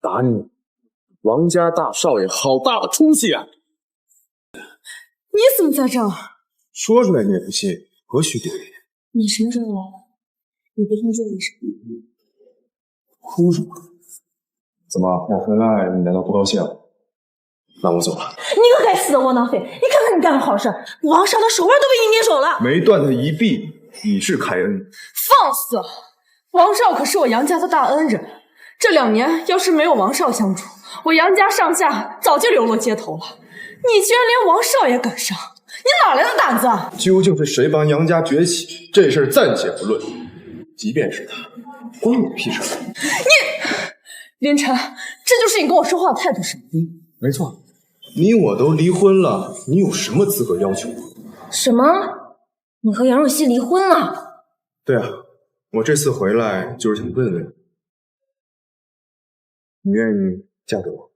打你，王家大少爷好大的出息啊！你怎么在这儿？说出来你也不信，何须丢脸？你什么时候来的？你别听这里是。哭什么？怎么，我回来你难道不高兴？那我走了。你个该死的窝囊废！你看看你干的好事，王少的手腕都被你捏手了。没断他一臂，你是凯恩。放肆！王少可是我杨家的大恩人，这2年要是没有王少相助，我杨家上下早就流落街头了。你居然连王少也敢伤，你哪来的胆子？究竟是谁帮杨家崛起？这事儿暂且不论，即便是他，关我屁事。林晨，这就是你跟我说话的态度是吗？没错，你我都离婚了，你有什么资格要求我？什么？你和杨若曦离婚了？对啊，我这次回来就是想问问，你愿意嫁给我？